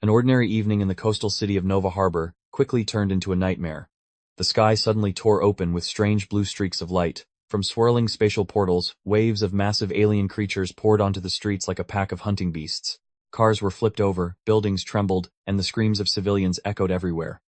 An ordinary evening in the coastal city of Nova Harbor quickly turned into a nightmare. The sky suddenly tore open with strange blue streaks of light. From swirling spatial portals, waves of massive alien creatures poured onto the streets like a pack of hunting beasts. Cars were flipped over, buildings trembled, and the screams of civilians echoed everywhere.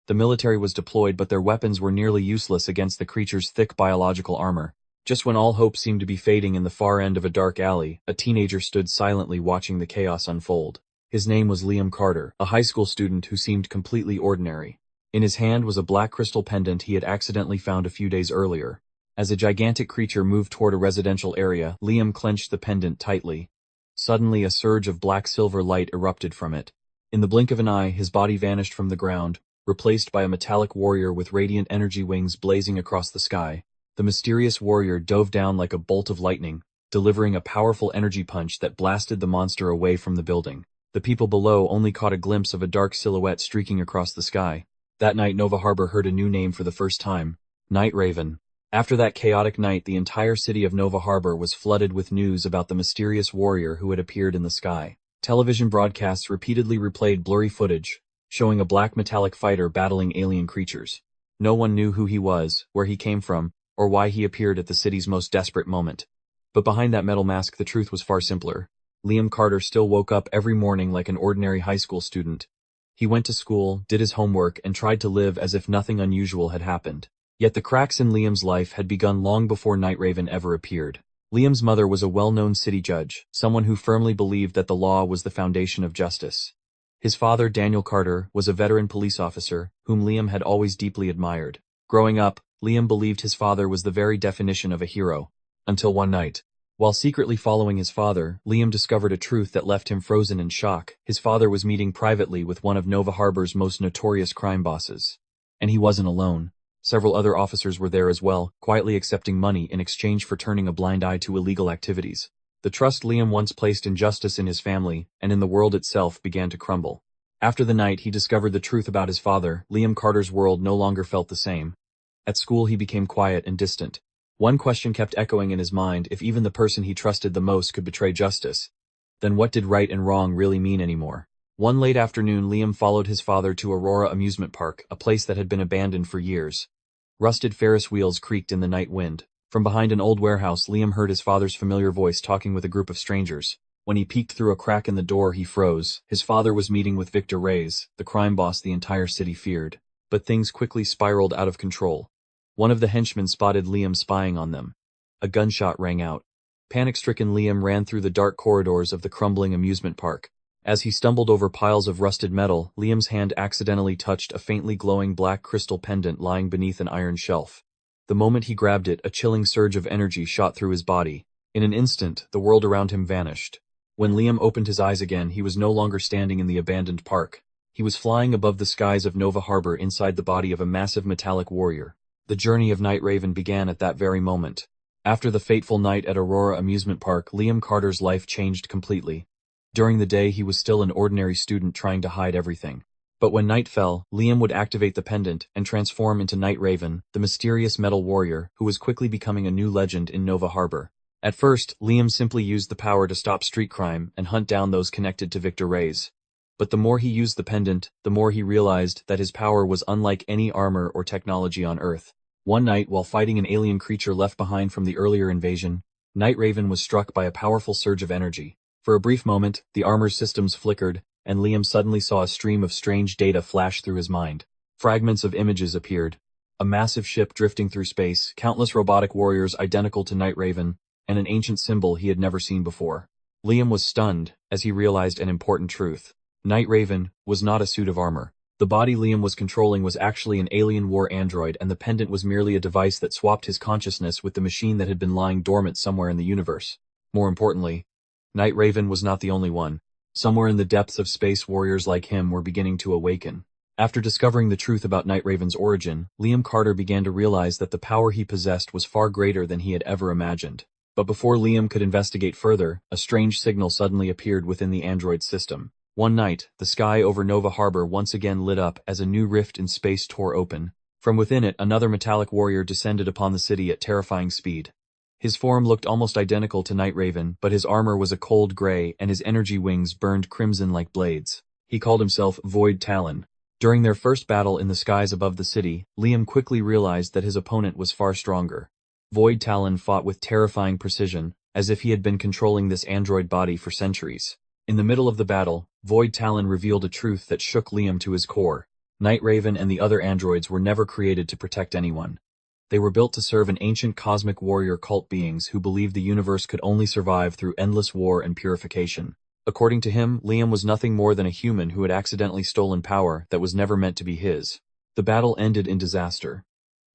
The military was deployed, but their weapons were nearly useless against the creatures' thick biological armor. Just when all hope seemed to be fading in the far end of a dark alley, a teenager stood silently watching the chaos unfold. His name was Liam Carter, a high school student who seemed completely ordinary. In his hand was a black crystal pendant he had accidentally found a few days earlier. As a gigantic creature moved toward a residential area, Liam clenched the pendant tightly. Suddenly a surge of black-silver light erupted from it. In the blink of an eye, his body vanished from the ground, replaced by a metallic warrior with radiant energy wings blazing across the sky. The mysterious warrior dove down like a bolt of lightning, delivering a powerful energy punch that blasted the monster away from the building. The people below only caught a glimpse of a dark silhouette streaking across the sky. That night Nova Harbor heard a new name for the first time: Night Raven. After that chaotic night, the entire city of Nova Harbor was flooded with news about the mysterious warrior who had appeared in the sky. Television broadcasts repeatedly replayed blurry footage, showing a black metallic fighter battling alien creatures. No one knew who he was, where he came from, or why he appeared at the city's most desperate moment. But behind that metal mask, the truth was far simpler. Liam Carter still woke up every morning like an ordinary high school student. He went to school, did his homework, and tried to live as if nothing unusual had happened. Yet the cracks in Liam's life had begun long before Night Raven ever appeared. Liam's mother was a well-known city judge, someone who firmly believed that the law was the foundation of justice. His father, Daniel Carter, was a veteran police officer, whom Liam had always deeply admired. Growing up, Liam believed his father was the very definition of a hero. Until one night. While secretly following his father, Liam discovered a truth that left him frozen in shock. His father was meeting privately with one of Nova Harbor's most notorious crime bosses. And he wasn't alone. Several other officers were there as well, quietly accepting money in exchange for turning a blind eye to illegal activities. The trust Liam once placed in justice in his family, and in the world itself, began to crumble. After the night he discovered the truth about his father, Liam Carter's world no longer felt the same. At school he became quiet and distant. One question kept echoing in his mind: if even the person he trusted the most could betray justice, then what did right and wrong really mean anymore? One late afternoon, Liam followed his father to Aurora Amusement Park, a place that had been abandoned for years. Rusted Ferris wheels creaked in the night wind. From behind an old warehouse, Liam heard his father's familiar voice talking with a group of strangers. When he peeked through a crack in the door, he froze. His father was meeting with Victor Reyes, the crime boss the entire city feared. But things quickly spiraled out of control. One of the henchmen spotted Liam spying on them. A gunshot rang out. Panic-stricken, Liam ran through the dark corridors of the crumbling amusement park. As he stumbled over piles of rusted metal, Liam's hand accidentally touched a faintly glowing black crystal pendant lying beneath an iron shelf. The moment he grabbed it, a chilling surge of energy shot through his body. In an instant, the world around him vanished. When Liam opened his eyes again, he was no longer standing in the abandoned park. He was flying above the skies of Nova Harbor inside the body of a massive metallic warrior. The journey of Night Raven began at that very moment. After the fateful night at Aurora Amusement Park, Liam Carter's life changed completely. During the day, he was still an ordinary student trying to hide everything. But when night fell, Liam would activate the pendant and transform into Night Raven, the mysterious metal warrior who was quickly becoming a new legend in Nova Harbor. At first, Liam simply used the power to stop street crime and hunt down those connected to Victor Reyes. But the more he used the pendant, the more he realized that his power was unlike any armor or technology on Earth. One night, while fighting an alien creature left behind from the earlier invasion, Night Raven was struck by a powerful surge of energy. For a brief moment, the armor's systems flickered, and Liam suddenly saw a stream of strange data flash through his mind. Fragments of images appeared. A massive ship drifting through space, countless robotic warriors identical to Night Raven, and an ancient symbol he had never seen before. Liam was stunned as he realized an important truth. Night Raven was not a suit of armor. The body Liam was controlling was actually an alien war android, and the pendant was merely a device that swapped his consciousness with the machine that had been lying dormant somewhere in the universe. More importantly, Night Raven was not the only one. Somewhere in the depths of space, warriors like him were beginning to awaken. After discovering the truth about Night Raven's origin, Liam Carter began to realize that the power he possessed was far greater than he had ever imagined. But before Liam could investigate further, a strange signal suddenly appeared within the android's system. One night, the sky over Nova Harbor once again lit up as a new rift in space tore open. From within it, another metallic warrior descended upon the city at terrifying speed. His form looked almost identical to Night Raven, but his armor was a cold gray and his energy wings burned crimson like blades. He called himself Void Talon. During their first battle in the skies above the city, Liam quickly realized that his opponent was far stronger. Void Talon fought with terrifying precision, as if he had been controlling this android body for centuries. In the middle of the battle, Void Talon revealed a truth that shook Liam to his core. Night Raven and the other androids were never created to protect anyone. They were built to serve an ancient cosmic warrior cult beings who believed the universe could only survive through endless war and purification. According to him, Liam was nothing more than a human who had accidentally stolen power that was never meant to be his. The battle ended in disaster.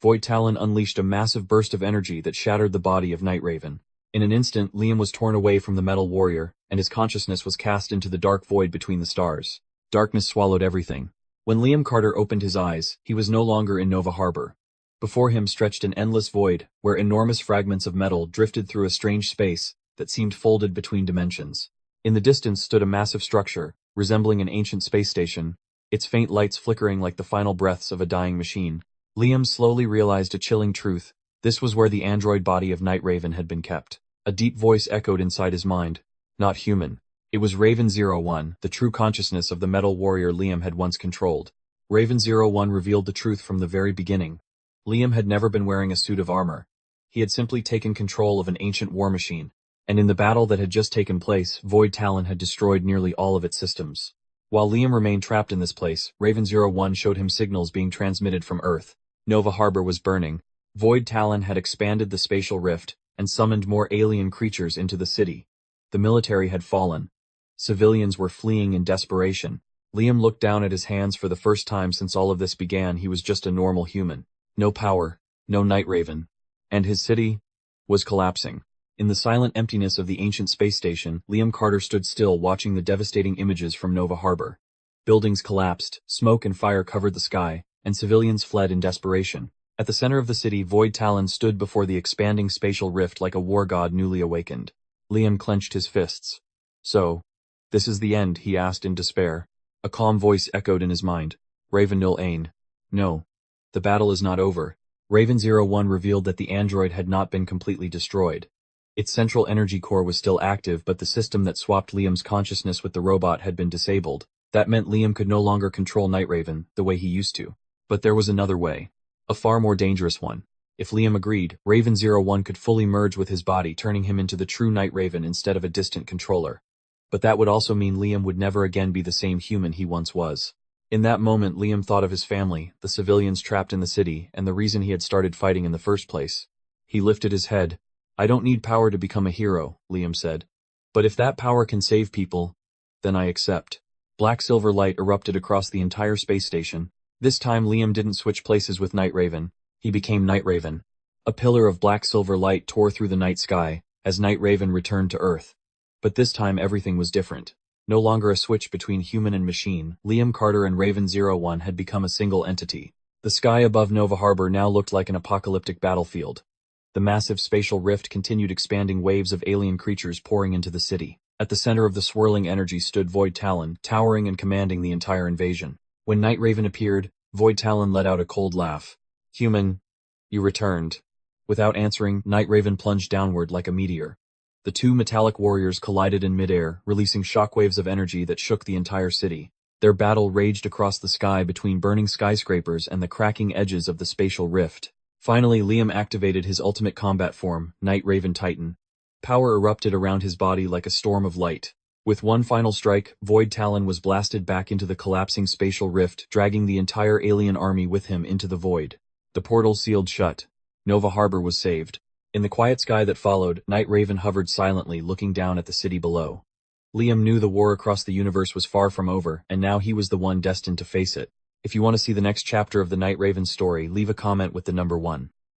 Void Talon unleashed a massive burst of energy that shattered the body of Night Raven. In an instant, Liam was torn away from the metal warrior, and his consciousness was cast into the dark void between the stars. Darkness swallowed everything. When Liam Carter opened his eyes, he was no longer in Nova Harbor. Before him stretched an endless void, where enormous fragments of metal drifted through a strange space that seemed folded between dimensions. In the distance stood a massive structure, resembling an ancient space station, its faint lights flickering like the final breaths of a dying machine. Liam slowly realized a chilling truth. This was where the android body of Night Raven had been kept. A deep voice echoed inside his mind. Not human. It was Raven-01, the true consciousness of the metal warrior Liam had once controlled. Raven-01 revealed the truth from the very beginning. Liam had never been wearing a suit of armor. He had simply taken control of an ancient war machine. And in the battle that had just taken place, Void Talon had destroyed nearly all of its systems. While Liam remained trapped in this place, Raven-01 showed him signals being transmitted from Earth. Nova Harbor was burning. Void Talon had expanded the spatial rift and summoned more alien creatures into the city. The military had fallen. Civilians were fleeing in desperation. Liam looked down at his hands for the first time since all of this began. He was just a normal human. No power, no Night Raven. And his city was collapsing. In the silent emptiness of the ancient space station, Liam Carter stood still watching the devastating images from Nova Harbor. Buildings collapsed, smoke and fire covered the sky, and civilians fled in desperation. At the center of the city, Void Talon stood before the expanding spatial rift like a war god newly awakened. Liam clenched his fists. So, this is the end, he asked in despair. A calm voice echoed in his mind. Raven-01. No. The battle is not over. Raven-01 revealed that the android had not been completely destroyed. Its central energy core was still active, but the system that swapped Liam's consciousness with the robot had been disabled. That meant Liam could no longer control Night Raven the way he used to. But there was another way. A far more dangerous one. If Liam agreed, Raven-01 could fully merge with his body, turning him into the true Night Raven instead of a distant controller. But that would also mean Liam would never again be the same human he once was. In that moment, Liam thought of his family, the civilians trapped in the city, and the reason he had started fighting in the first place. He lifted his head. I don't need power to become a hero, Liam said. But if that power can save people, then I accept. Black-silver light erupted across the entire space station. This time Liam didn't switch places with Night Raven. He became Night Raven. A pillar of black-silver light tore through the night sky, as Night Raven returned to Earth. But this time everything was different. No longer a switch between human and machine, Liam Carter and Raven-01 had become a single entity. The sky above Nova Harbor now looked like an apocalyptic battlefield. The massive spatial rift continued expanding, waves of alien creatures pouring into the city. At the center of the swirling energy stood Void Talon, towering and commanding the entire invasion. When Night Raven appeared, Void Talon let out a cold laugh. Human, you returned. Without answering, Night Raven plunged downward like a meteor. The two metallic warriors collided in midair, releasing shockwaves of energy that shook the entire city. Their battle raged across the sky between burning skyscrapers and the cracking edges of the spatial rift. Finally, Liam activated his ultimate combat form, Night Raven Titan. Power erupted around his body like a storm of light. With one final strike, Void Talon was blasted back into the collapsing spatial rift, dragging the entire alien army with him into the void. The portal sealed shut. Nova Harbor was saved. In the quiet sky that followed, Night Raven hovered silently, looking down at the city below. Liam knew the war across the universe was far from over, and now he was the one destined to face it. If you want to see the next chapter of the Night Raven story, leave a comment with the number 1.